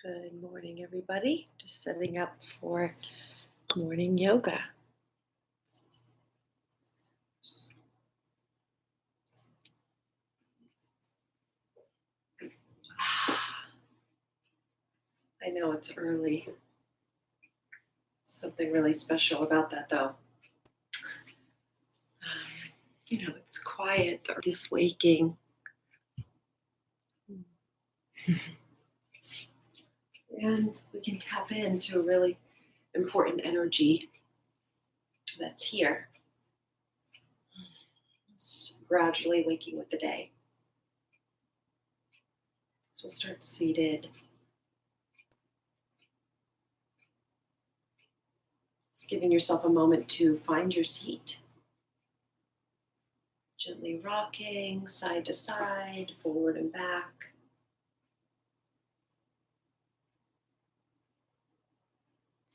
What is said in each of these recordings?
Good morning, everybody. Just setting up for morning yoga. I know it's early. Something really special about that, though. It's quiet, or this waking. And we can tap into a really important energy that's here. It's gradually waking with the day. So we'll start seated. Just giving yourself a moment to find your seat. Gently rocking side to side, forward and back.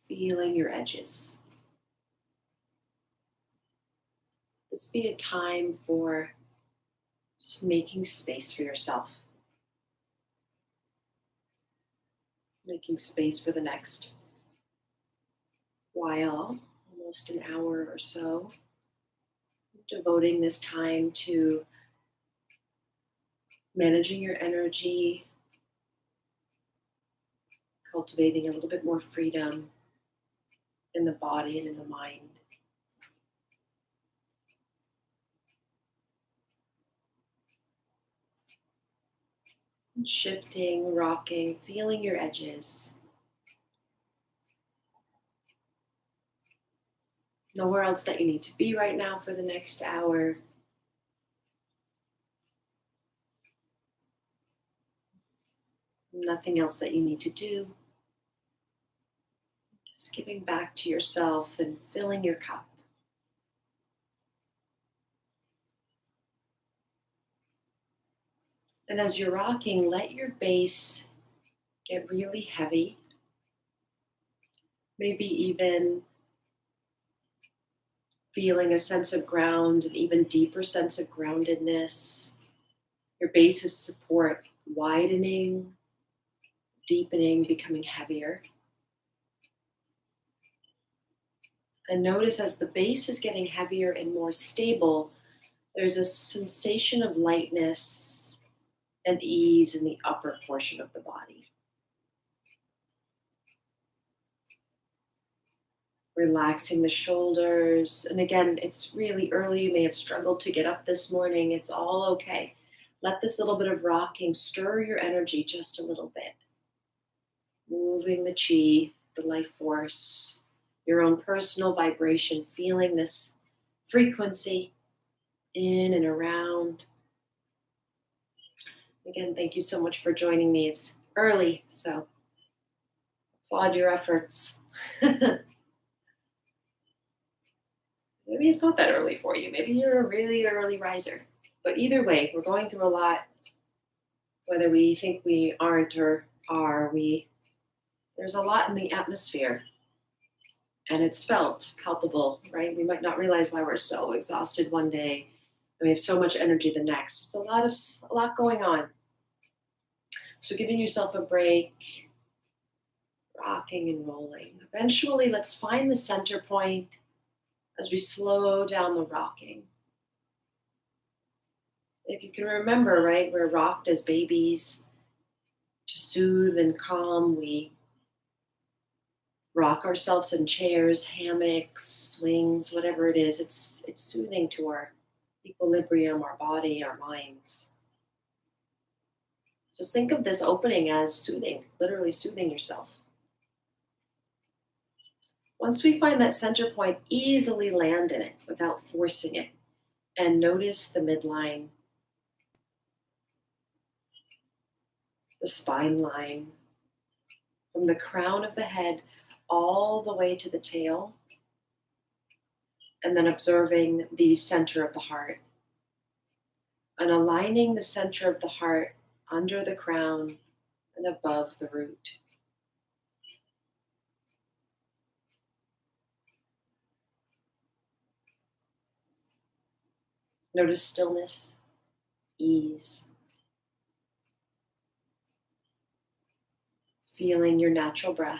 Feeling your edges. This be a time for just making space for yourself. Making space for the next while, almost an hour or so. Devoting this time to managing your energy, cultivating a little bit more freedom in the body and in the mind. Shifting, rocking, feeling your edges. Nowhere else that you need to be right now for the next hour. Nothing else that you need to do. Just giving back to yourself and filling your cup. And as you're rocking, let your base get really heavy. Maybe even feeling a sense of ground, an even deeper sense of groundedness. Your base of support widening, deepening, becoming heavier. And notice as the base is getting heavier and more stable, there's a sensation of lightness and ease in the upper portion of the body. Relaxing the shoulders. And again, it's really early. You may have struggled to get up this morning. It's all okay. Let this little bit of rocking stir your energy just a little bit. Moving the chi, the life force, your own personal vibration, feeling this frequency in and around. Again, thank you so much for joining me. It's early, so applaud your efforts. Maybe it's not that early for you. Maybe you're a really early riser. But either way, we're going through a lot. Whether we think we aren't or are, there's a lot in the atmosphere. And it's felt, palpable, right? We might not realize why we're so exhausted one day and we have so much energy the next. It's a lot going on. So giving yourself a break, rocking and rolling. Eventually, let's find the center point as we slow down the rocking. If you can remember, right, we're rocked as babies to soothe and calm. We rock ourselves in chairs, hammocks, swings, whatever it is. It's soothing to our equilibrium, our body, our minds. Just think of this opening as soothing, literally soothing yourself. Once we find that center point, easily land in it without forcing it. And notice the midline, the spine line, from the crown of the head all the way to the tail. And then observing the center of the heart. And aligning the center of the heart under the crown and above the root. Notice stillness, ease. feeling your natural breath.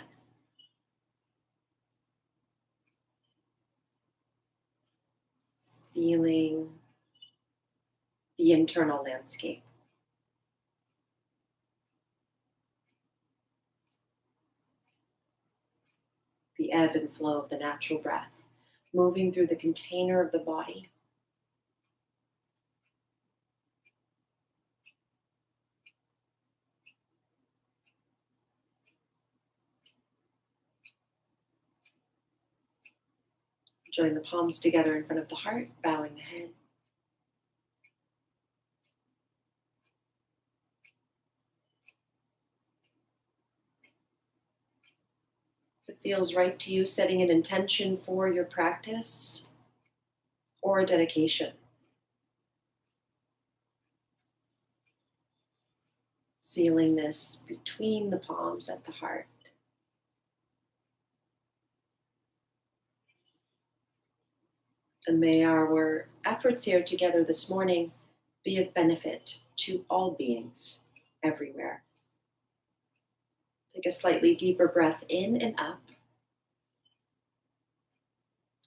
Feeling the internal landscape. The ebb and flow of the natural breath, moving through the container of the body. Join the palms together in front of the heart, bowing the head. If it feels right to you, setting an intention for your practice or a dedication. Sealing this between the palms at the heart. And may our efforts here together this morning be of benefit to all beings everywhere. Take a slightly deeper breath in and up.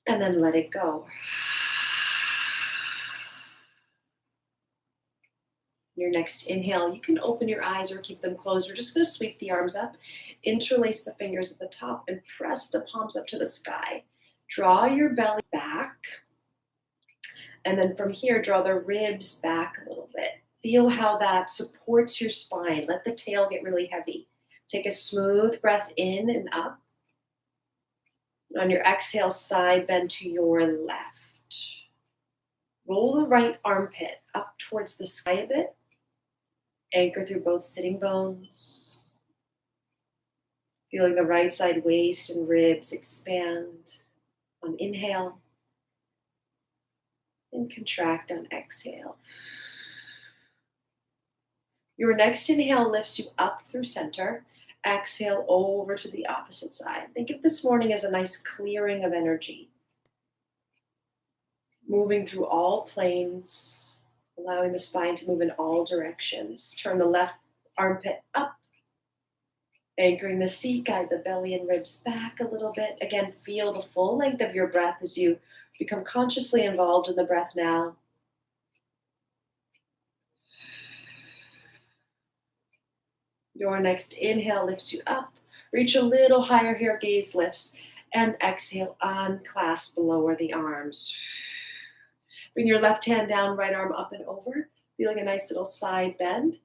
And then let it go. Your next inhale, you can open your eyes or keep them closed. We're just going to sweep the arms up, interlace the fingers at the top, and press the palms up to the sky. Draw your belly back. And then from here, draw the ribs back a little bit. Feel how that supports your spine. Let the tail get really heavy. Take a smooth breath in and up. On your exhale, side bend to your left. Roll the right armpit up towards the sky a bit. Anchor through both sitting bones. Feeling the right side waist and ribs expand on inhale. And contract on exhale. Your next inhale lifts you up through center. Exhale over to the opposite side. Think of this morning as a nice clearing of energy. Moving through all planes, allowing the spine to move in all directions. Turn the left armpit up. Anchoring the seat, guide the belly and ribs back a little bit. Again, feel the full length of your breath as you become consciously involved in the breath now. Your next inhale lifts you up. Reach a little higher here, gaze lifts. And exhale, unclasp, lower the arms. Bring your left hand down, right arm up and over. Feeling a nice little side bend.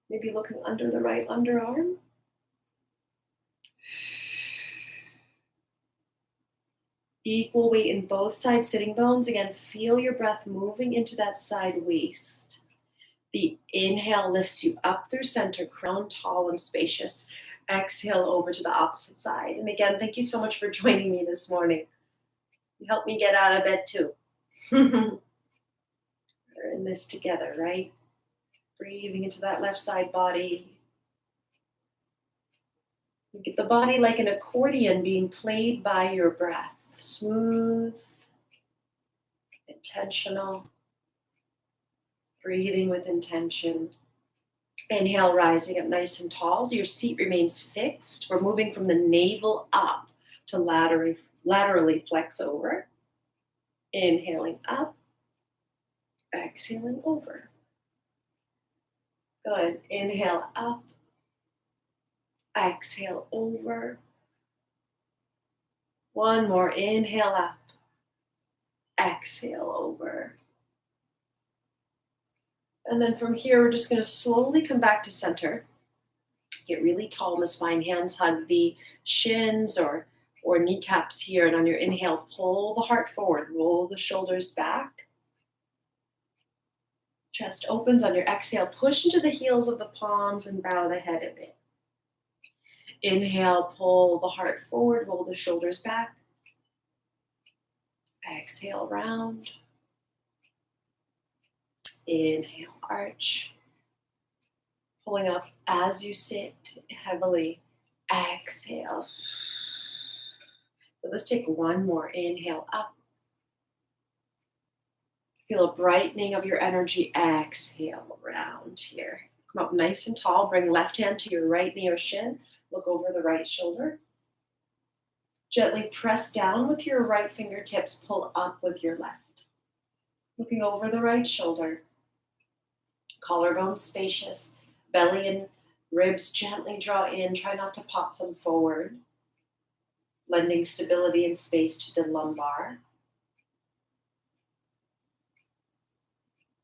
Maybe looking under the right underarm. Equal weight in both side sitting bones. Again, feel your breath moving into that side waist. The inhale lifts you up through center, crown tall and spacious. Exhale over to the opposite side. And again, thank you so much for joining me this morning. You helped me get out of bed too. We're in this together, right? Breathing into that left side body. Think of the body like an accordion being played by your breath. Smooth, intentional. Breathing with intention. Inhale, rising up nice and tall. Your seat remains fixed. We're moving from the navel up to laterally flex over. Inhaling up. Exhaling over. Good. Inhale up. Exhale over. One more. Inhale up. Exhale over. And then from here, we're just going to slowly come back to center. Get really tall in the spine. Hands hug the shins or kneecaps here. And on your inhale, pull the heart forward. Roll the shoulders back. Chest opens. On your exhale, push into the heels of the palms and bow the head a bit. Inhale, pull the heart forward. Roll the shoulders back. Exhale, round. Inhale, arch. Pulling up as you sit heavily. Exhale. So let's take one more. Inhale up. Feel a brightening of your energy. Exhale, round here. Come up nice and tall. Bring left hand to your right knee or shin. Look over the right shoulder. Gently press down with your right fingertips. Pull up with your left. Looking over the right shoulder. Collarbone spacious. Belly and ribs gently draw in. Try not to pop them forward. Lending stability and space to the lumbar.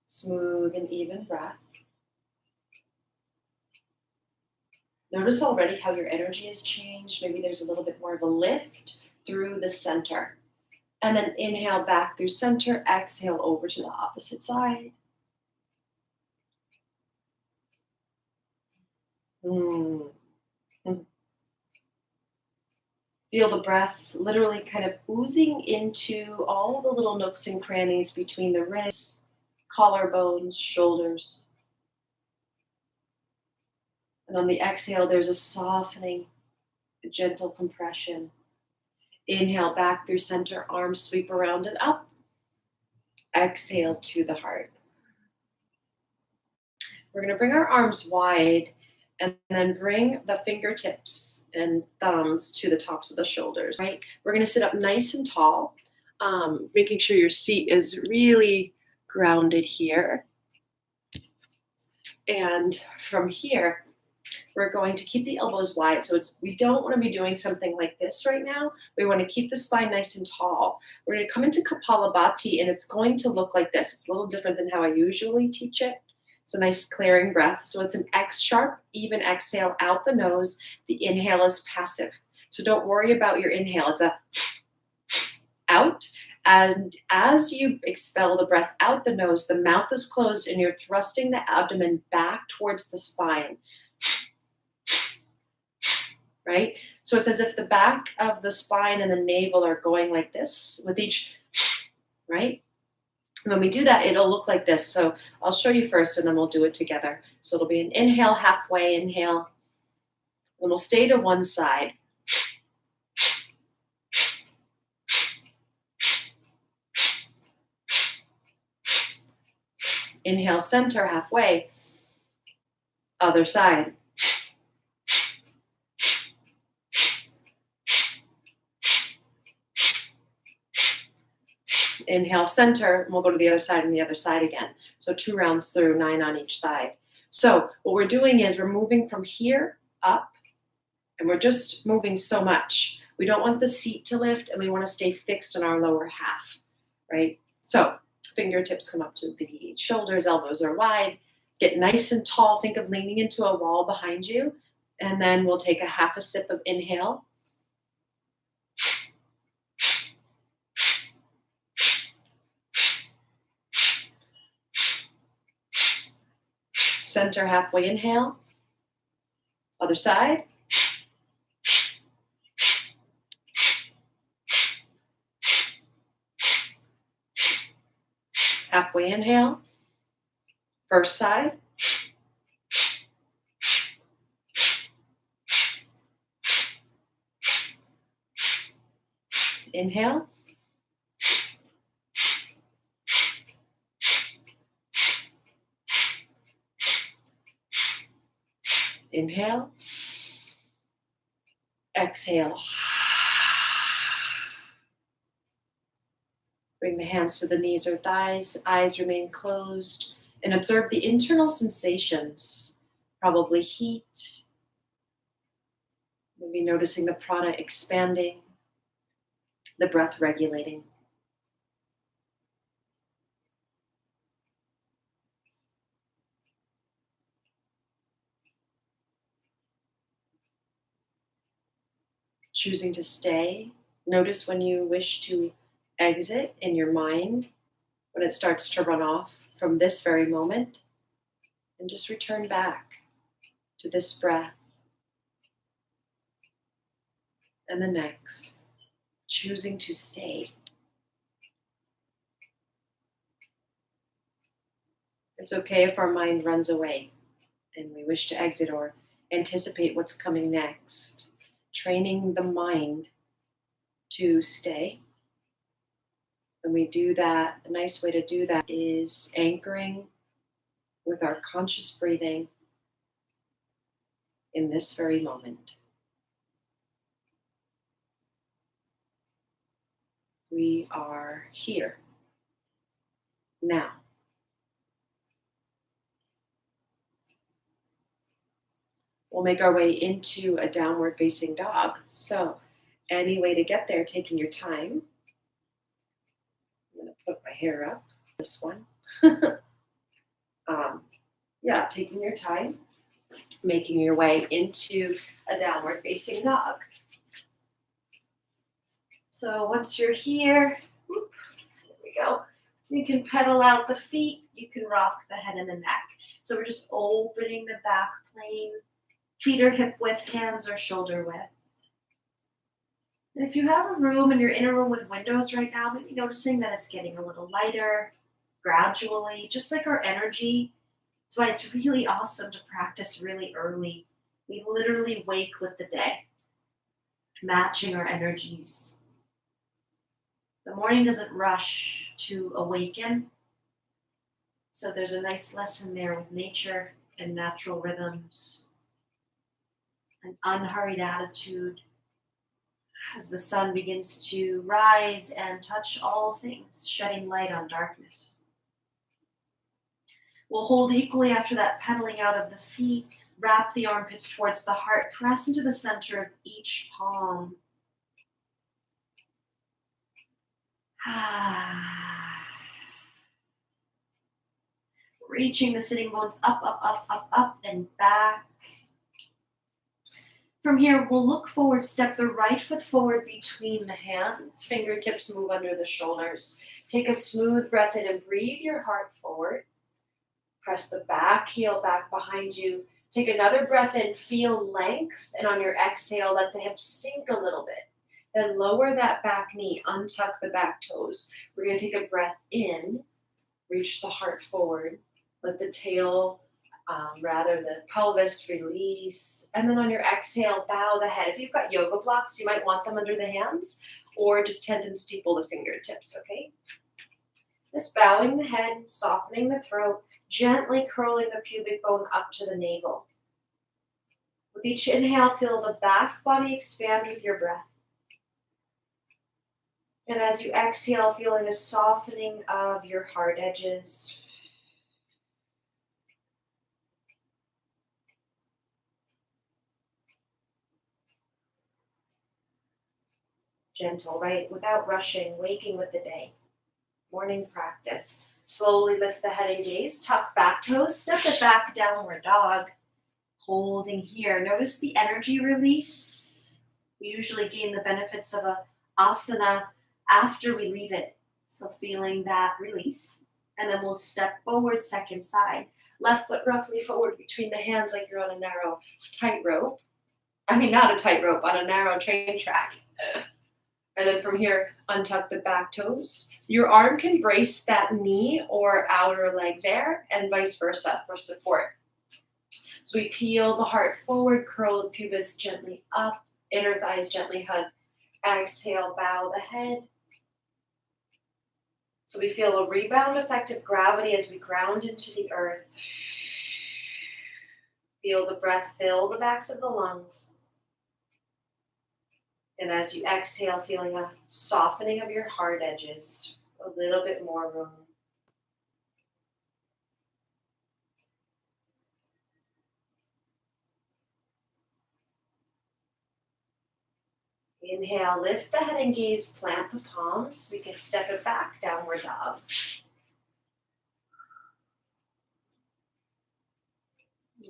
Smooth and even breath. Notice already how your energy has changed. Maybe there's a little bit more of a lift through the center. And then inhale back through center. Exhale over to the opposite side. Feel the breath literally kind of oozing into all the little nooks and crannies between the ribs, collarbones, shoulders. And on the exhale, there's a softening, a gentle compression. Inhale back through center, arms sweep around and up. Exhale to the heart. We're going to bring our arms wide and then bring the fingertips and thumbs to the tops of the shoulders, right? We're going to sit up nice and tall, making sure your seat is really grounded here. And from here, we're going to keep the elbows wide. So we don't want to be doing something like this right now. We want to keep the spine nice and tall. We're going to come into Kapalabhati, and it's going to look like this. It's a little different than how I usually teach it. It's a nice clearing breath. So it's an sharp, even exhale out the nose. The inhale is passive. So don't worry about your inhale. It's a out. And as you expel the breath out the nose, the mouth is closed and you're thrusting the abdomen back towards the spine. Right? So it's as if the back of the spine and the navel are going like this with each, right? When we do that, it'll look like this. So I'll show you first and then we'll do it together. So it'll be an inhale, halfway inhale. And we'll stay to one side. Inhale, center, halfway. Other side. Inhale, center, and we'll go to the other side and the other side again. So 2 rounds through, 9 on each side. So what we're doing is we're moving from here up, and we're just moving so much. We don't want the seat to lift, and we want to stay fixed in our lower half, right? So fingertips come up to the shoulders, elbows are wide. Get nice and tall. Think of leaning into a wall behind you, and then we'll take a half a sip of inhale. Center, halfway inhale. Other side. Halfway inhale. First side. Inhale. Inhale. Exhale. Bring the hands to the knees or thighs. Eyes remain closed. And observe the internal sensations. Probably heat. Maybe noticing the prana expanding. The breath regulating. Choosing to stay. Notice when you wish to exit in your mind, when it starts to run off from this very moment, and just return back to this breath and the next, choosing to stay. It's okay if our mind runs away and we wish to exit or anticipate what's coming next. Training the mind to stay. When we do that, a nice way to do that is anchoring with our conscious breathing in this very moment. We are here now. We'll make our way into a downward facing dog. So, any way to get there, taking your time. I'm going to put my hair up, this one. Yeah, taking your time, making your way into a downward facing dog. So once you're here, there we go. You can pedal out the feet. You can rock the head and the neck. So we're just opening the back plane. Feet are hip width, hands are shoulder width. And if you have a room and you're in a room with windows right now, maybe noticing that it's getting a little lighter gradually, just like our energy. That's why it's really awesome to practice really early. We literally wake with the day, matching our energies. The morning doesn't rush to awaken. So there's a nice lesson there with nature and natural rhythms. An unhurried attitude as the sun begins to rise and touch all things, shedding light on darkness. We'll hold equally after that, pedaling out of the feet, wrap the armpits towards the heart, press into the center of each palm. Reaching the sitting bones up, up, up, up, up, and back. From here, we'll look forward, step the right foot forward between the hands. Fingertips move under the shoulders. Take a smooth breath in and breathe your heart forward. Press the back heel back behind you. Take another breath in, feel length, and on your exhale, let the hips sink a little bit. Then lower that back knee, untuck the back toes. We're going to take a breath in, reach the heart forward, let the tail, the pelvis release, and then on your exhale, bow the head. If you've got yoga blocks, you might want them under the hands, or just tendon steeple the fingertips, okay? Just bowing the head, softening the throat, gently curling the pubic bone up to the navel. With each inhale, feel the back body expand with your breath. And as you exhale, feeling a softening of your heart edges. Gentle, right? Without rushing, waking with the day. Morning practice. Slowly lift the head and gaze, tuck back toes, step it back, downward dog. Holding here. Notice the energy release. We usually gain the benefits of a asana after we leave it. So feeling that release. And then we'll step forward, second side. Left foot roughly forward between the hands like you're on a narrow tightrope. Not a tightrope, on a narrow train track. And then from here, untuck the back toes. Your arm can brace that knee or outer leg there, and vice versa for support. So we peel the heart forward, curl the pubis gently up, inner thighs gently hug. Exhale, bow the head. So we feel a rebound effect of gravity as we ground into the earth. Feel the breath fill the backs of the lungs. And as you exhale, feeling a softening of your heart edges, a little bit more room. Inhale, lift the head and gaze, plant the palms. We can step it back, downward dog.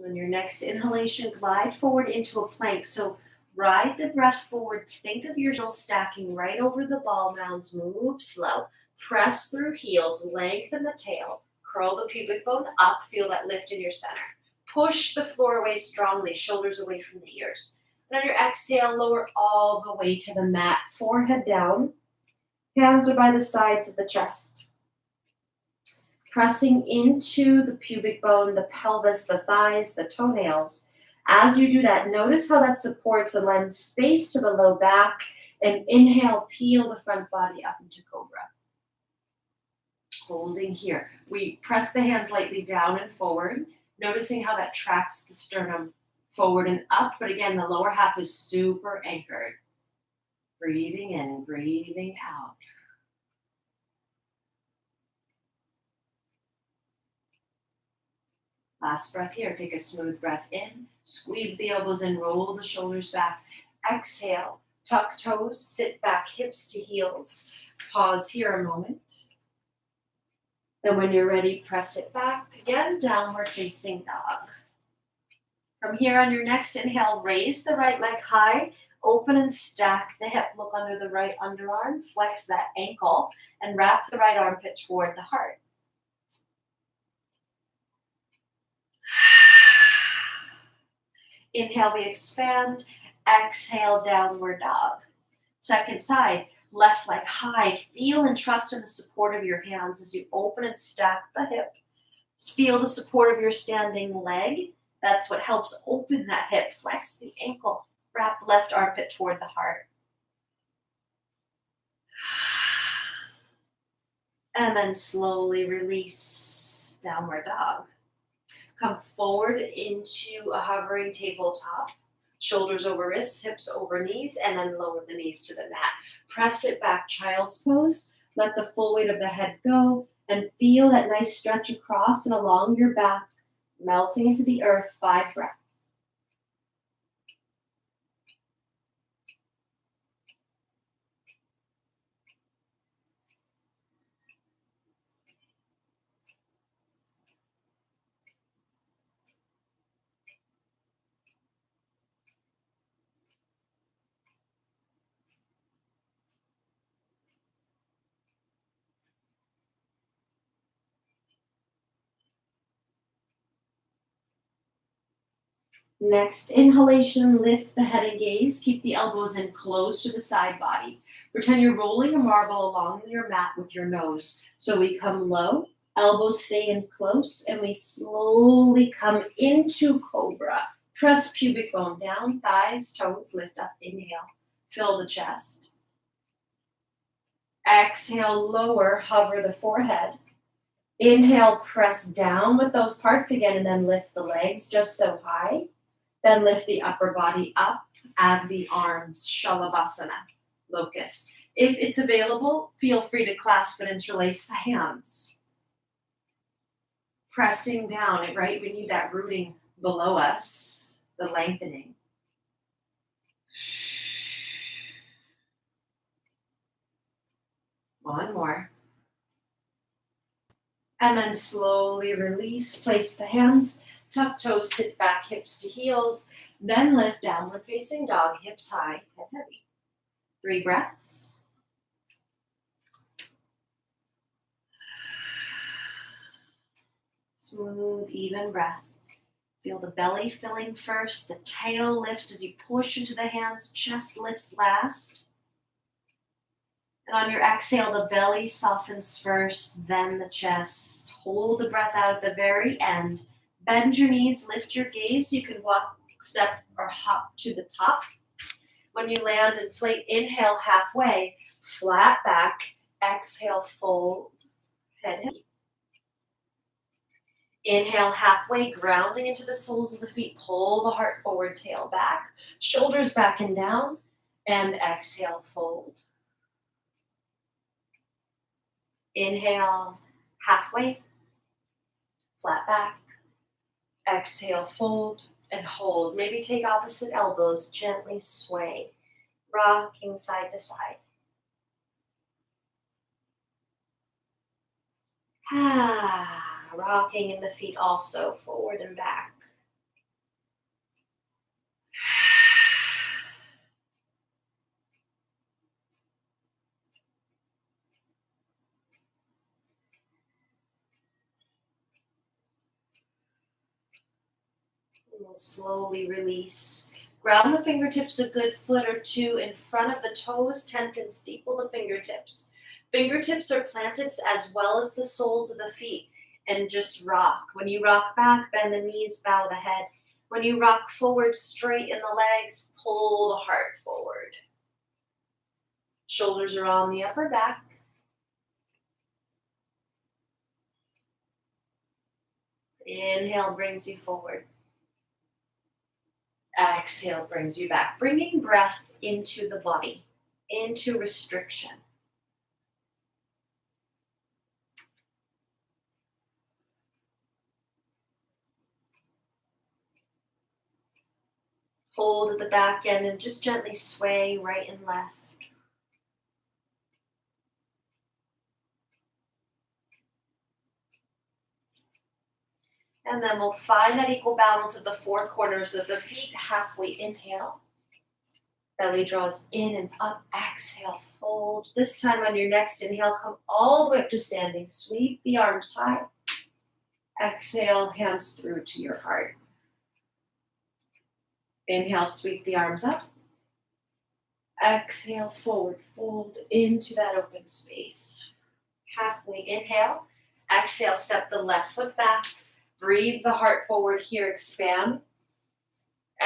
On your next inhalation, glide forward into a plank. So ride the breath forward. Think of your heels stacking right over the ball mounds. Move slow. Press through heels. Lengthen the tail. Curl the pubic bone up. Feel that lift in your center. Push the floor away strongly. Shoulders away from the ears. And on your exhale, lower all the way to the mat. Forehead down. Hands are by the sides of the chest. Pressing into the pubic bone, the pelvis, the thighs, the toenails. As you do that, notice how that supports and lends space to the low back. And inhale, peel the front body up into Cobra. Holding here. We press the hands lightly down and forward, noticing how that tracks the sternum forward and up, but again, the lower half is super anchored. Breathing in, breathing out. Last breath here. Take a smooth breath in. Squeeze the elbows in, roll the shoulders back. Exhale, tuck toes, sit back, hips to heels. Pause here a moment. Then when you're ready, press it back. Again, downward facing dog. From here on your next inhale, raise the right leg high, open and stack the hip. Look under the right underarm, flex that ankle, and wrap the right armpit toward the heart. Inhale, we expand. Exhale, downward dog. Second side, left leg high. Feel and trust in the support of your hands as you open and stack the hip. Feel the support of your standing leg. That's what helps open that hip. Flex the ankle. Wrap left armpit toward the heart. And then slowly release, downward dog. Come forward into a hovering tabletop. Shoulders over wrists, hips over knees, and then lower the knees to the mat. Press it back, child's pose. Let the full weight of the head go and feel that nice stretch across and along your back, melting into the earth. 5 breaths. Next inhalation, lift the head and gaze. Keep the elbows in close to the side body. Pretend you're rolling a marble along your mat with your nose. So we come low, elbows stay in close, and we slowly come into cobra. Press pubic bone down, thighs, toes, lift up, inhale. Fill the chest. Exhale, lower, hover the forehead. Inhale, press down with those parts again, and then lift the legs just so high. Then lift the upper body up, add the arms, Shavasana, locust. If it's available, feel free to clasp and interlace the hands. Pressing down, right? We need that rooting below us, the lengthening. One more. And then slowly release, place the hands, tuck toes, sit back, hips to heels, then lift downward facing dog, hips high, head heavy. 3 breaths. Smooth, even breath. Feel the belly filling first, the tail lifts as you push into the hands, chest lifts last. And on your exhale, the belly softens first, then the chest. Hold the breath out at the very end. Bend your knees, lift your gaze. You can walk, step, or hop to the top. When you land, inflate, inhale halfway, flat back, exhale, fold, head heavy. Inhale halfway, grounding into the soles of the feet. Pull the heart forward, tail back, shoulders back and down, and exhale, fold. Inhale halfway, flat back, exhale, fold, and hold. Maybe take opposite elbows, gently sway, rocking side to side. Rocking in the feet also, forward and back. We'll slowly release. Ground the fingertips a good foot or two in front of the toes, tent and steeple the fingertips. Fingertips are planted as well as the soles of the feet, and just rock. When you rock back, bend the knees, bow the head. When you rock forward, straighten the legs, pull the heart forward. Shoulders are on the upper back. Inhale brings you forward. Exhale brings you back, bringing breath into the body, into restriction. Hold at the back end and just gently sway right and left. And then we'll find that equal balance of the four corners of the feet. Halfway inhale. Belly draws in and up. Exhale, fold. This time on your next inhale, come all the way up to standing. Sweep the arms high. Exhale, hands through to your heart. Inhale, sweep the arms up. Exhale, forward fold into that open space. Halfway inhale. Exhale, step the left foot back. Breathe the heart forward here, expand.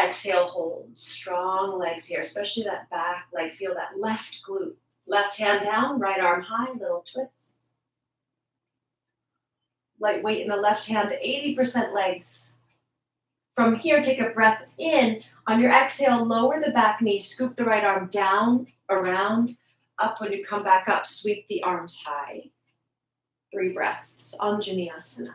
Exhale, hold. Strong legs here, especially that back leg. Feel that left glute. Left hand down, right arm high, little twist. Light weight in the left hand, 80% legs. From here, take a breath in. On your exhale, lower the back knee, scoop the right arm down, around, up. When you come back up, sweep the arms high. 3 breaths, Anjaneyasana.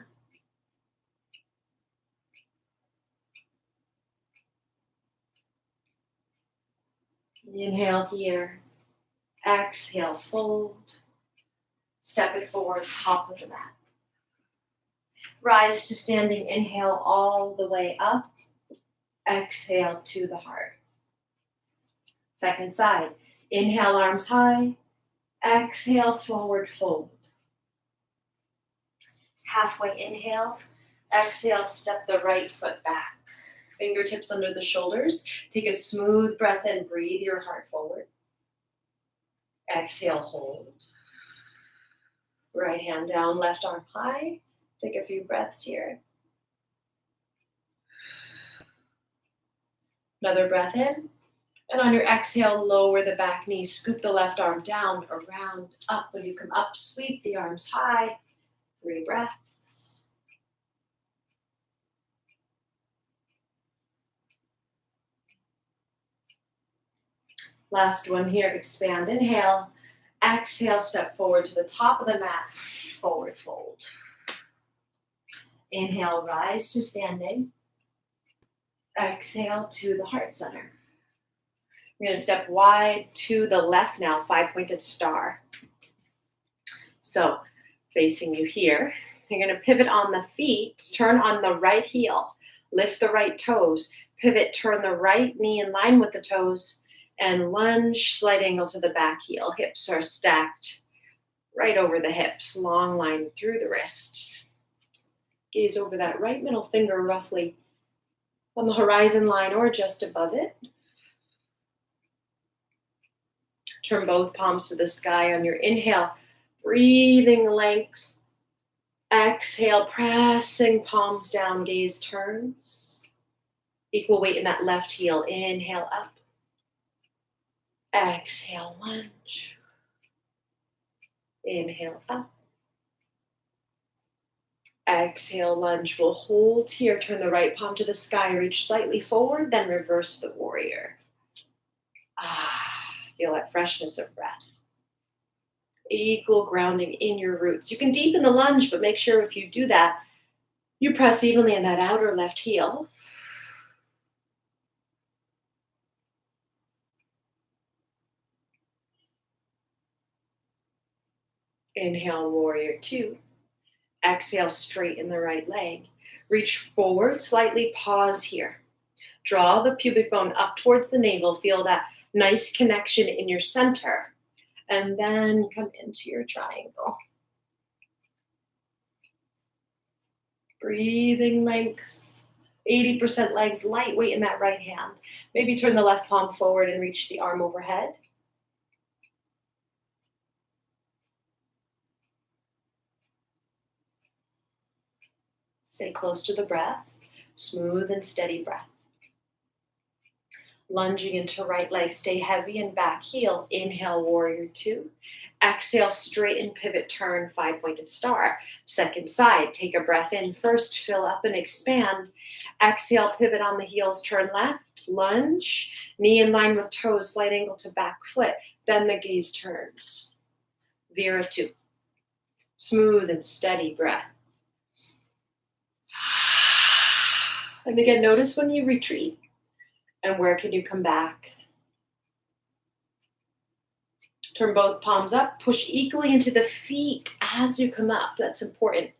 Inhale here. Exhale, fold. Step it forward, top of the mat. Rise to standing. Inhale all the way up. Exhale to the heart. Second side. Inhale, arms high. Exhale, forward fold. Halfway inhale. Exhale, step the right foot back. Fingertips under the shoulders. Take a smooth breath in. Breathe your heart forward. Exhale, hold. Right hand down, left arm high. Take a few breaths here. Another breath in. And on your exhale, lower the back knee. Scoop the left arm down, around, up. When you come up, sweep the arms high. 3 breaths. Last one here. Expand. Inhale. Exhale, step forward to the top of the mat. Forward fold. Inhale, rise to standing. Exhale to the heart center. We're going to step wide to the left now, 5-pointed star. So, facing you here, you're going to pivot on the feet, turn on the right heel, lift the right toes, pivot, turn the right knee in line with the toes, and lunge, slight angle to the back heel. Hips are stacked right over the hips, long line through the wrists. Gaze over that right middle finger roughly on the horizon line or just above it. Turn both palms to the sky on your inhale, breathing length. Exhale, pressing palms down, gaze turns. Equal weight in that left heel. Inhale up. Exhale, lunge. Inhale up. Exhale, lunge. We'll hold here. Turn the right palm to the sky. Reach slightly forward, then reverse the warrior. Feel that freshness of breath. Equal grounding in your roots. You can deepen the lunge, but make sure if you do that, you press evenly in that outer left heel. Inhale, warrior 2. Exhale, straighten the right leg. Reach forward, slightly pause here. Draw the pubic bone up towards the navel. Feel that nice connection in your center. And then come into your triangle. Breathing length. 80% legs, light weight in that right hand. Maybe turn the left palm forward and reach the arm overhead. Stay close to the breath. Smooth and steady breath. Lunging into right leg. Stay heavy and back heel. Inhale, warrior 2. Exhale, straighten, pivot, turn, 5-pointed star. Second side, take a breath in first, fill up and expand. Exhale, pivot on the heels, turn left, lunge, knee in line with toes, slight angle to back foot. Then the gaze turns. Viratu. Smooth and steady breath. And again, notice when you retreat and where can you come back. Turn both palms up, push equally into the feet as you come up. That's important.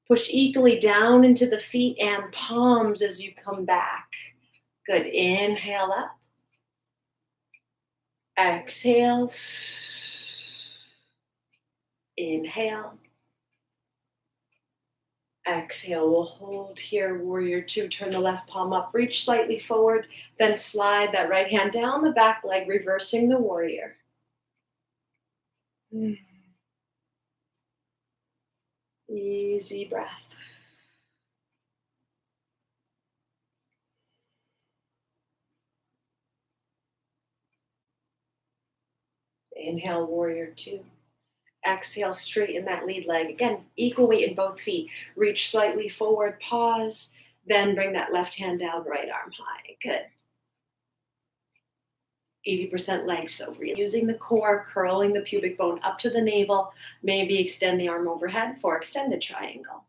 Push equally down into the feet and palms as you come back. Good. Inhale up. Exhale. Inhale. Exhale. We'll hold here. Warrior two. Turn the left palm up. Reach slightly forward. Then slide that right hand down the back leg, reversing the warrior. Easy breath. Inhale, warrior two. Exhale, straighten that lead leg. Again, equal weight in both feet. Reach slightly forward, pause, then bring that left hand down, right arm high. Good. 80% leg, so really using the core, curling the pubic bone up to the navel. Maybe extend the arm overhead for extended triangle.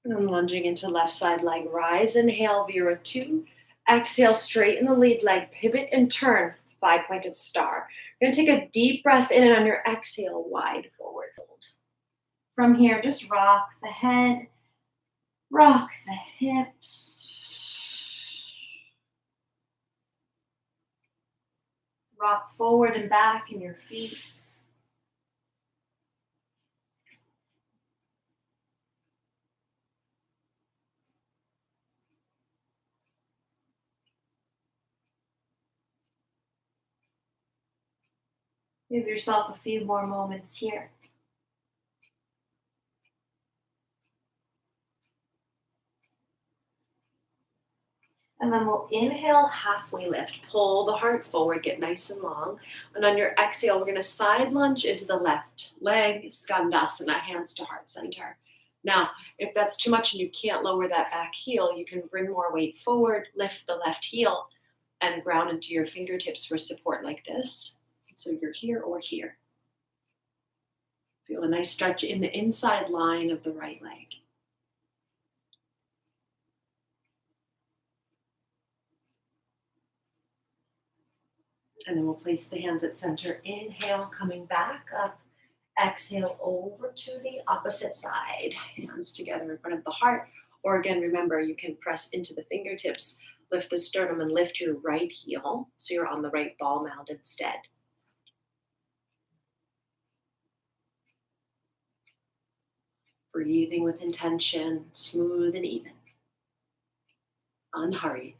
And lunging into left side leg rise. Inhale, Vira two. Exhale, straighten the lead leg, pivot and turn, 5-pointed star. You're gonna take a deep breath in, and on your exhale, wide forward fold. From here, just rock the head, rock the hips. Rock forward and back in your feet. Give yourself a few more moments here. And then we'll inhale, halfway lift. Pull the heart forward, get nice and long. And on your exhale, we're gonna side lunge into the left leg, Skandasana, hands to heart center. Now, if that's too much and you can't lower that back heel, you can bring more weight forward, lift the left heel, and ground into your fingertips for support like this. So you're here or here. Feel a nice stretch in the inside line of the right leg. And then we'll place the hands at center. Inhale, coming back up. Exhale, over to the opposite side. Hands together in front of the heart. Or again, remember, you can press into the fingertips, lift the sternum, and lift your right heel so you're on the right ball mound instead. Breathing with intention, smooth and even. Unhurried.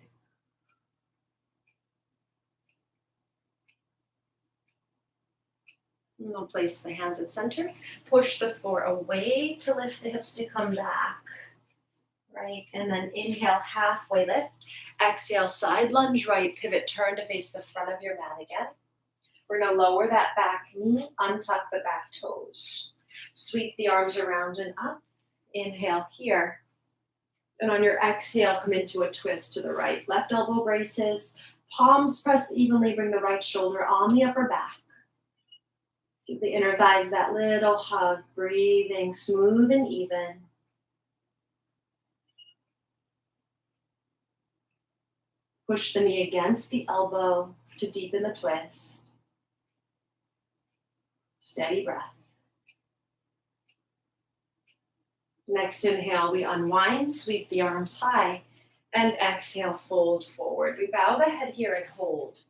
And we'll place the hands at center. Push the floor away to lift the hips to come back. Right, and then inhale, halfway lift. Exhale, side lunge right, pivot, turn to face the front of your mat again. We're gonna lower that back knee, untuck the back toes. Sweep the arms around and up. Inhale here. And on your exhale, come into a twist to the right. Left elbow braces. Palms press evenly, bring the right shoulder on the upper back. Give the inner thighs that little hug. Breathing smooth and even. Push the knee against the elbow to deepen the twist. Steady breath. Next inhale, we unwind, sweep the arms high, and exhale, fold forward. We bow the head here and hold.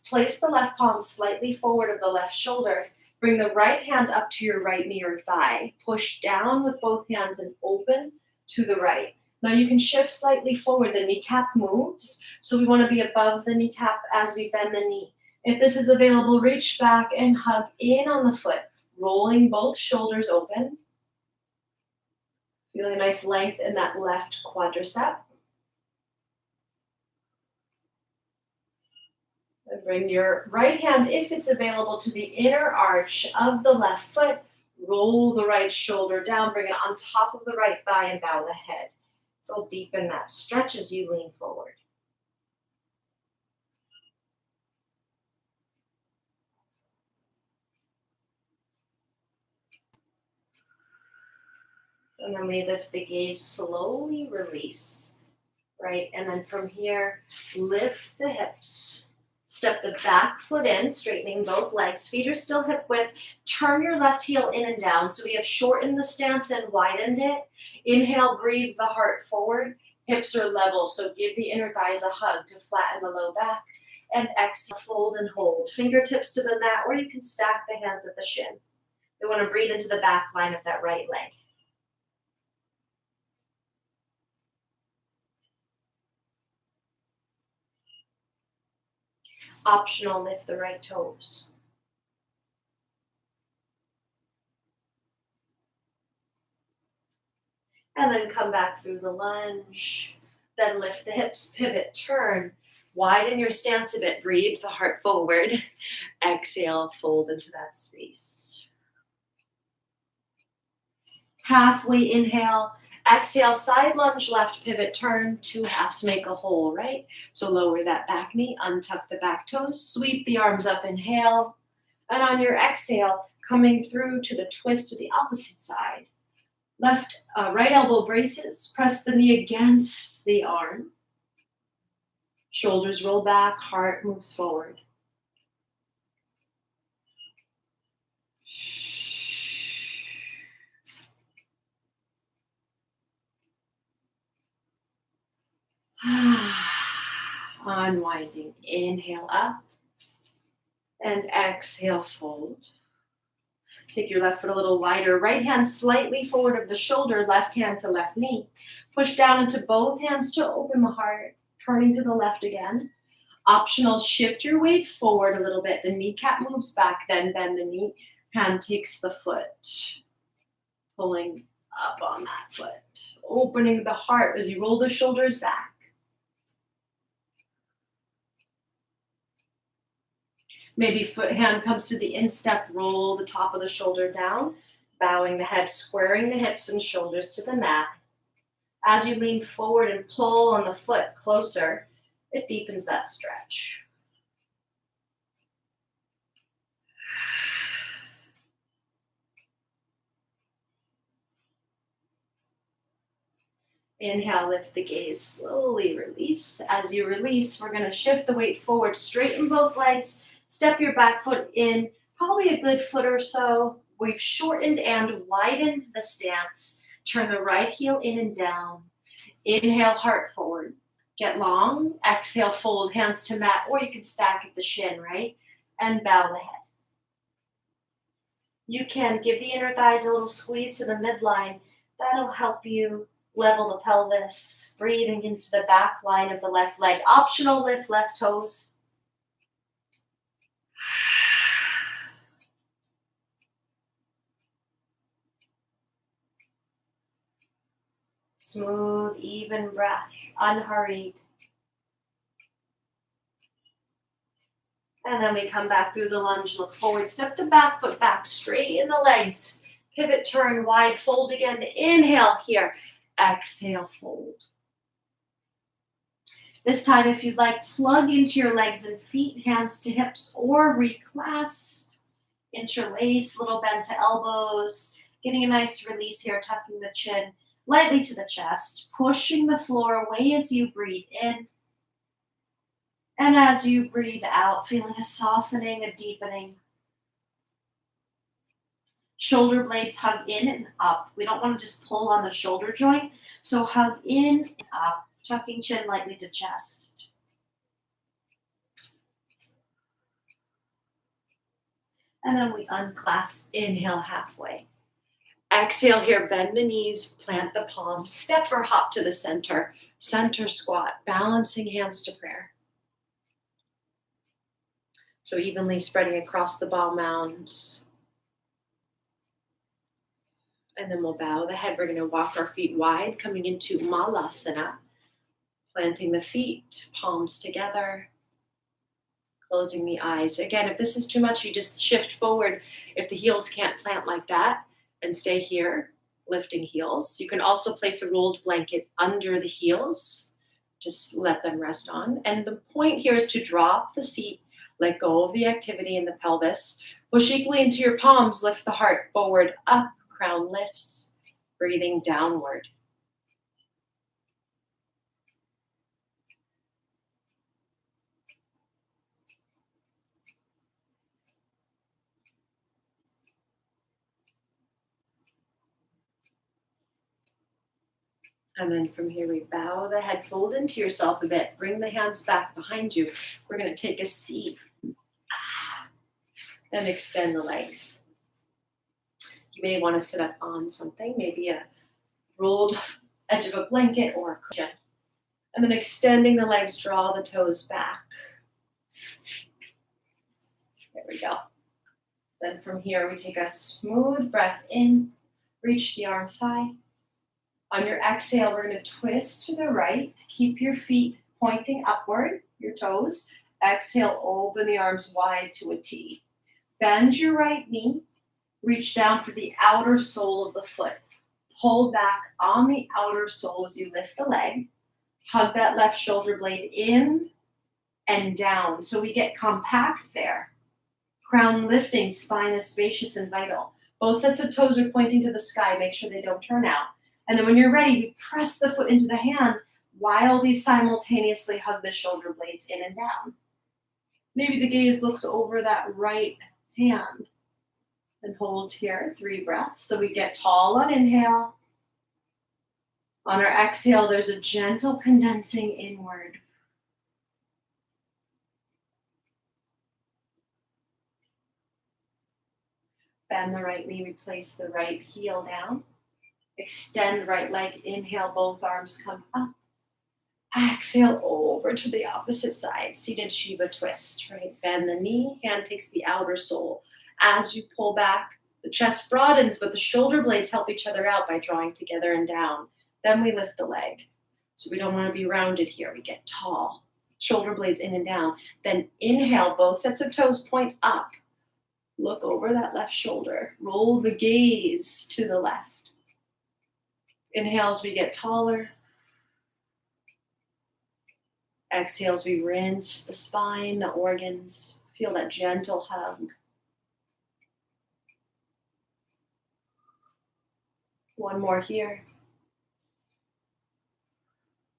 Place the left palm slightly forward of the left shoulder. Bring the right hand up to your right knee or thigh. Push down with both hands and open to the right. Now you can shift slightly forward. The kneecap moves, so we want to be above the kneecap as we bend the knee. If this is available, reach back and hug in on the foot, rolling both shoulders open. Feeling a nice length in that left quadricep. And bring your right hand, if it's available, to the inner arch of the left foot. Roll the right shoulder down, bring it on top of the right thigh and bow the head. So deepen that stretch as you lean forward. And then we lift the gaze, slowly release, right? And then from here, lift the hips. Step the back foot in, straightening both legs. Feet are still hip width. Turn your left heel in and down. So we have shortened the stance and widened it. Inhale, breathe the heart forward. Hips are level, so give the inner thighs a hug to flatten the low back. And exhale, fold and hold. Fingertips to the mat, or you can stack the hands at the shin. We want to breathe into the back line of that right leg. Optional, lift the right toes. And then come back through the lunge. Then lift the hips, pivot, turn. Widen your stance a bit. Breathe the heart forward. Exhale, fold into that space. Halfway inhale. Exhale, side lunge, left pivot, turn. Two halves make a whole, right? So lower that back knee, untuck the back toes, sweep the arms up, inhale. And on your exhale, coming through to the twist to the opposite side. Right elbow braces, press the knee against the arm. Shoulders roll back, heart moves forward. Unwinding, inhale up and exhale, fold. Take your left foot a little wider. Right hand slightly forward of the shoulder, left hand to left knee. Push down into both hands to open the heart, turning to the left again. Optional, shift your weight forward a little bit. The kneecap moves back, then bend the knee. Hand takes the foot, pulling up on that foot. Opening the heart as you roll the shoulders back. Maybe hand comes to the instep, roll the top of the shoulder down, bowing the head, squaring the hips and shoulders to the mat. As you lean forward and pull on the foot closer, it deepens that stretch. Inhale, lift the gaze, slowly release. As you release, we're going to shift the weight forward, straighten both legs, step your back foot in, probably a good foot or so. We've shortened and widened the stance. Turn the right heel in and down. Inhale, heart forward. Get long. Exhale, fold, hands to mat, or you can stack at the shin, right? And bow the head. You can give the inner thighs a little squeeze to the midline. That'll help you level the pelvis, breathing into the back line of the left leg. Optional, lift left toes. Smooth, even breath, unhurried. And then we come back through the lunge, look forward, step the back foot back, straighten the legs, pivot, turn, wide, fold again. Inhale here, exhale, fold. This time, if you'd like, plug into your legs and feet, hands to hips, or reclasp, interlace, little bend to elbows, getting a nice release here, tucking the chin lightly to the chest, pushing the floor away as you breathe in. And as you breathe out, feeling a softening, a deepening. Shoulder blades hug in and up. We don't want to just pull on the shoulder joint, so hug in and up, tucking chin lightly to chest. And then we unclasp, inhale halfway. Exhale here, bend the knees, plant the palms, step or hop to the center, center squat, balancing hands to prayer. So evenly spreading across the ball mound. And then we'll bow the head. We're going to walk our feet wide, coming into Malasana, planting the feet, palms together, closing the eyes. Again, if this is too much, you just shift forward. If the heels can't plant like that, and stay here, lifting heels. You can also place a rolled blanket under the heels. Just let them rest on. And the point here is to drop the seat, let go of the activity in the pelvis, push equally into your palms, lift the heart forward, up, crown lifts, breathing downward. And then from here, we bow the head, fold into yourself a bit, bring the hands back behind you. We're going to take a seat and extend the legs. You may want to sit up on something, maybe a rolled edge of a blanket or a cushion. And then extending the legs, draw the toes back. There we go. Then from here, we take a smooth breath in, reach the arms high. On your exhale, we're going to twist to the right. Keep your feet pointing upward, your toes. Exhale, open the arms wide to a T. Bend your right knee. Reach down for the outer sole of the foot. Pull back on the outer sole as you lift the leg. Hug that left shoulder blade in and down. So we get compact there. Crown lifting, spine is spacious and vital. Both sets of toes are pointing to the sky. Make sure they don't turn out. And then when you're ready, we press the foot into the hand while we simultaneously hug the shoulder blades in and down. Maybe the gaze looks over that right hand. And hold here, 3 breaths. So we get tall on inhale. On our exhale, there's a gentle condensing inward. Bend the right knee, replace the right heel down. Extend right leg, inhale, both arms come up. Exhale over to the opposite side, seated Shiva twist, right? Bend the knee, hand takes the outer sole. As you pull back, the chest broadens, but the shoulder blades help each other out by drawing together and down. Then we lift the leg. So we don't want to be rounded here. We get tall. Shoulder blades in and down. Then inhale, both sets of toes point up. Look over that left shoulder. Roll the gaze to the left. Inhales, we get taller. Exhales, we rinse the spine, the organs. Feel that gentle hug. One more here.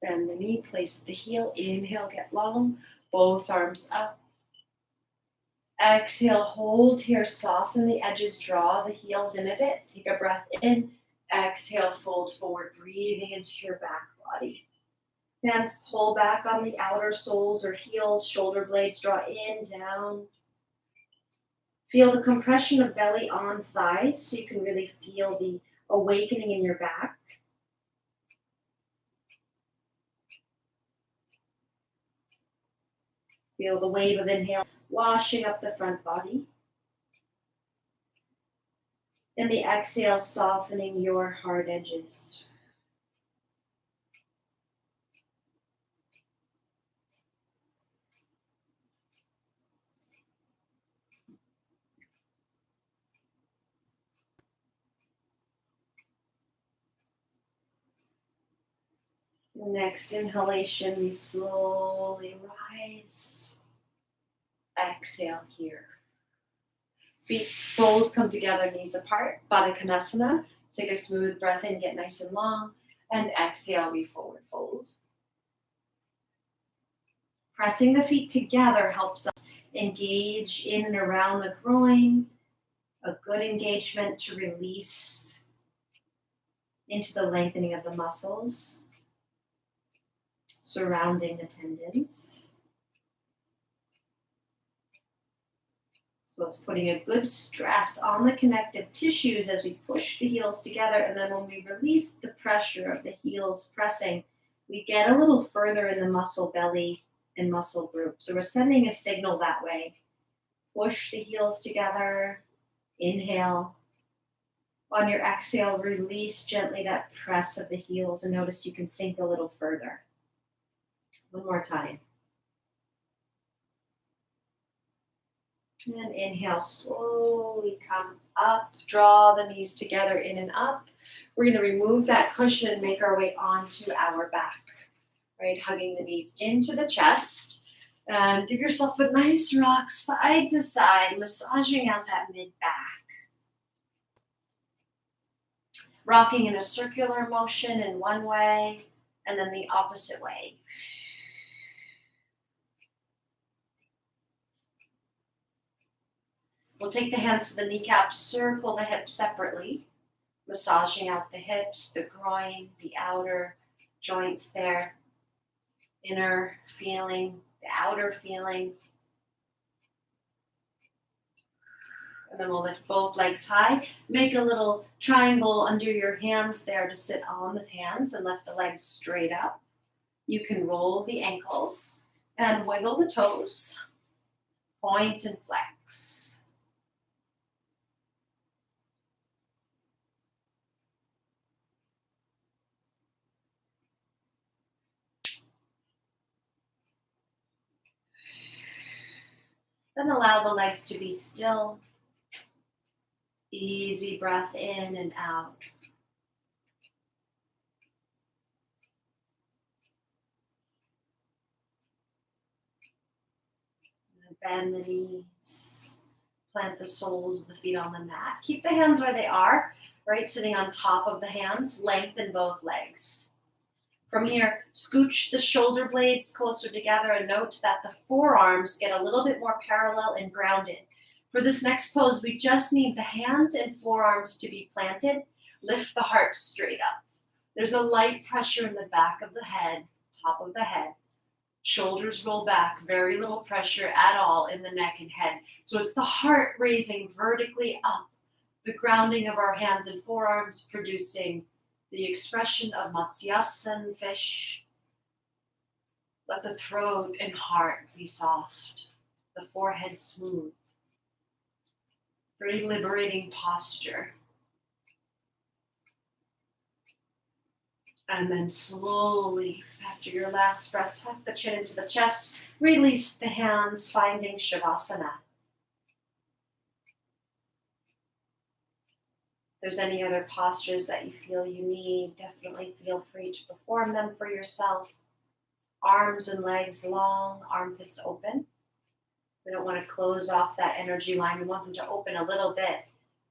Bend the knee, place the heel. Inhale, get long. Both arms up. Exhale, hold here. Soften the edges, draw the heels in a bit. Take a breath in. Exhale, fold forward, breathing into your back body. Hands pull back on the outer soles or heels. Shoulder blades draw in, down. Feel the compression of belly on thighs so you can really feel the awakening in your back. Feel the wave of inhale washing up the front body. And the exhale softening your hard edges. Next inhalation, we slowly rise. Exhale here. Feet, soles come together, knees apart. Baddha Konasana. Take a smooth breath in, get nice and long. And exhale, we forward fold. Pressing the feet together helps us engage in and around the groin. A good engagement to release into the lengthening of the muscles surrounding the tendons. So it's putting a good stress on the connective tissues as we push the heels together. And then when we release the pressure of the heels pressing, we get a little further in the muscle belly and muscle group. So we're sending a signal that way. Push the heels together. Inhale. On your exhale, release gently that press of the heels and notice you can sink a little further. One more time. And inhale, slowly come up, draw the knees together in and up. We're going to remove that cushion and make our way onto our back, right? Hugging the knees into the chest. And give yourself a nice rock side to side, massaging out that mid-back. Rocking in a circular motion in one way, and then the opposite way. We'll take the hands to the kneecaps, circle the hips separately, massaging out the hips, the groin, the outer joints there. Inner feeling, the outer feeling. And then we'll lift both legs high. Make a little triangle under your hands there to sit on the hands and lift the legs straight up. You can roll the ankles and wiggle the toes. Point and flex. Then allow the legs to be still. Easy breath in and out. And bend the knees. Plant the soles of the feet on the mat. Keep the hands where they are, right? Sitting on top of the hands. Lengthen both legs. From here, scooch the shoulder blades closer together and note that the forearms get a little bit more parallel and grounded. For this next pose, we just need the hands and forearms to be planted. Lift the heart straight up. There's a light pressure in the back of the head, top of the head. Shoulders roll back, very little pressure at all in the neck and head. So it's the heart raising vertically up, the grounding of our hands and forearms producing the expression of Matsyasan fish. Let the throat and heart be soft, the forehead smooth. Very liberating posture. And then slowly, after your last breath, tuck the chin into the chest, release the hands, finding Shavasana. If there's any other postures that you feel you need, definitely feel free to perform them for yourself. Arms and legs long, armpits open. We don't want to close off that energy line. We want them to open a little bit.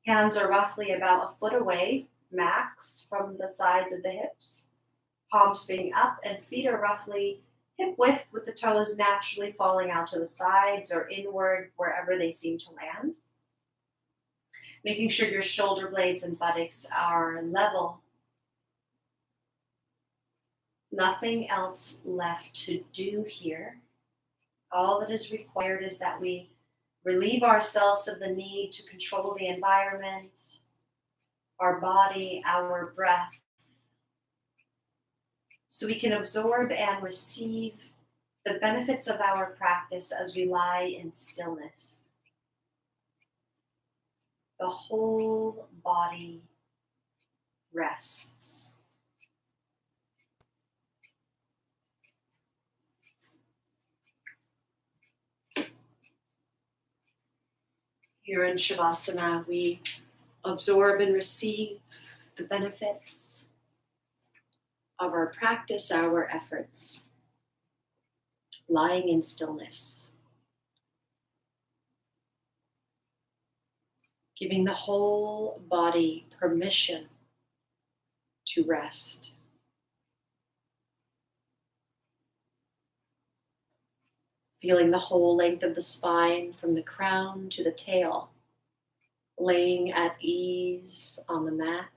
Hands are roughly about a foot away, max, from the sides of the hips. Palms being up, and feet are roughly hip width with the toes naturally falling out to the sides or inward wherever they seem to land. Making sure your shoulder blades and buttocks are level. Nothing else left to do here. All that is required is that we relieve ourselves of the need to control the environment, our body, our breath, so we can absorb and receive the benefits of our practice as we lie in stillness. The whole body rests. Here in Shavasana, we absorb and receive the benefits of our practice, our efforts, lying in stillness, giving the whole body permission to rest. Feeling the whole length of the spine from the crown to the tail, laying at ease on the mat,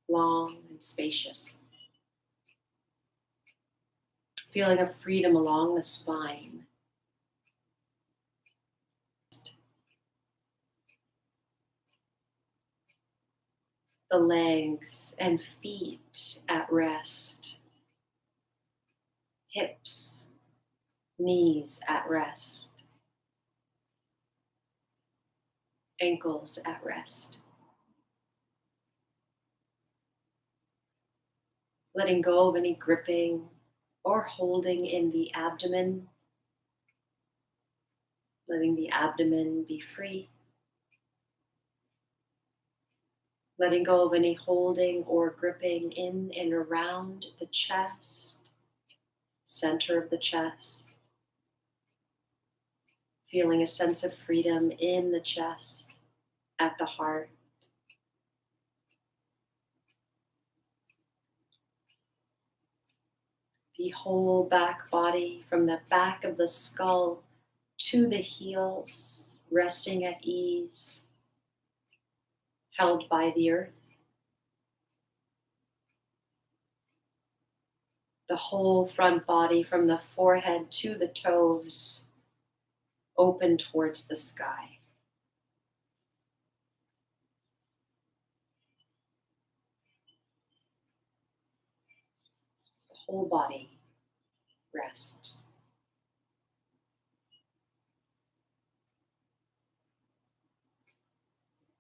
long and spacious. Feeling a freedom along the spine. The legs and feet at rest. Hips, knees at rest. Ankles at rest. letting go of any gripping or holding in the abdomen, letting the abdomen be free, letting go of any holding or gripping in and around the chest, center of the chest, feeling a sense of freedom in the chest, at the heart. The whole back body from the back of the skull to the heels, resting at ease, held by the earth. The whole front body from the forehead to the toes, open towards the sky. The whole body rests.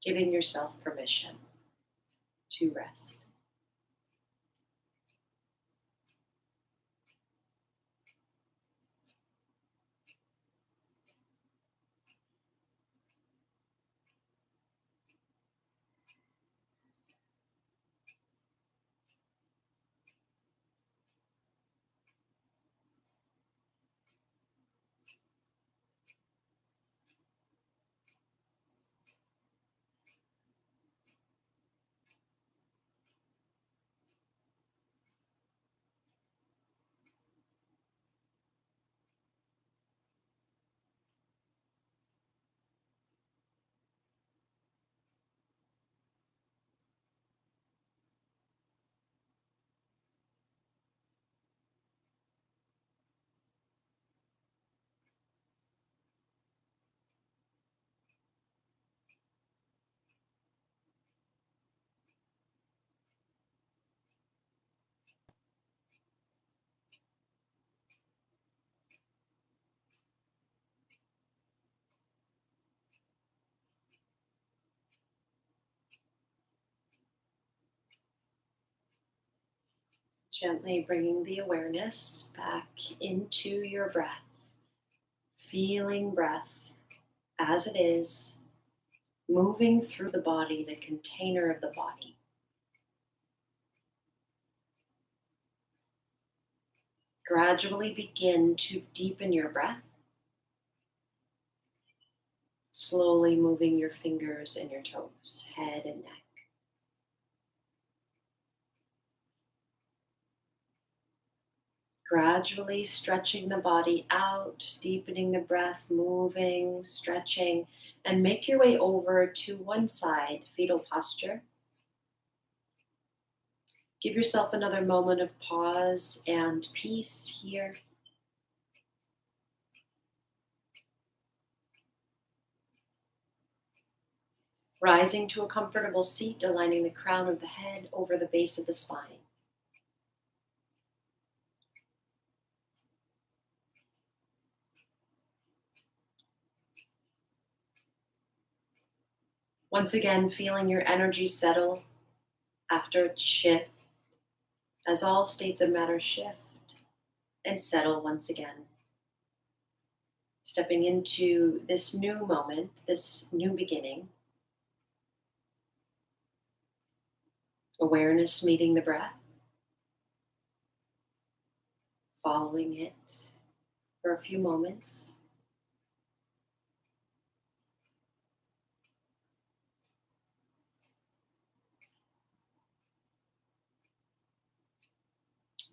Giving yourself permission to rest. Gently bringing the awareness back into your breath, feeling breath as it is, moving through the body, the container of the body. Gradually begin to deepen your breath, slowly moving your fingers and your toes, head and neck. Gradually stretching the body out, deepening the breath, moving, stretching, and make your way over to one side, fetal posture. Give yourself another moment of pause and peace here. Rising to a comfortable seat, aligning the crown of the head over the base of the spine. Once again, feeling your energy settle after a shift, as all states of matter shift and settle once again. Stepping into this new moment, this new beginning. Awareness meeting the breath, following it for a few moments.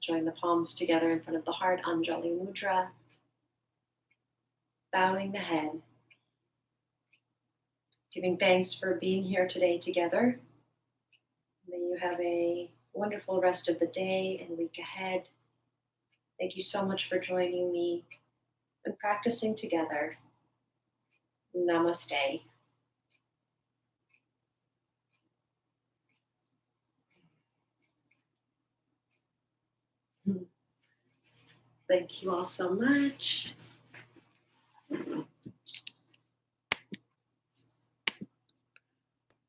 Join the palms together in front of the heart, Anjali Mudra. Bowing the head. Giving thanks for being here today together. May you have a wonderful rest of the day and week ahead. Thank you so much for joining me and practicing together. Namaste. Thank you all so much.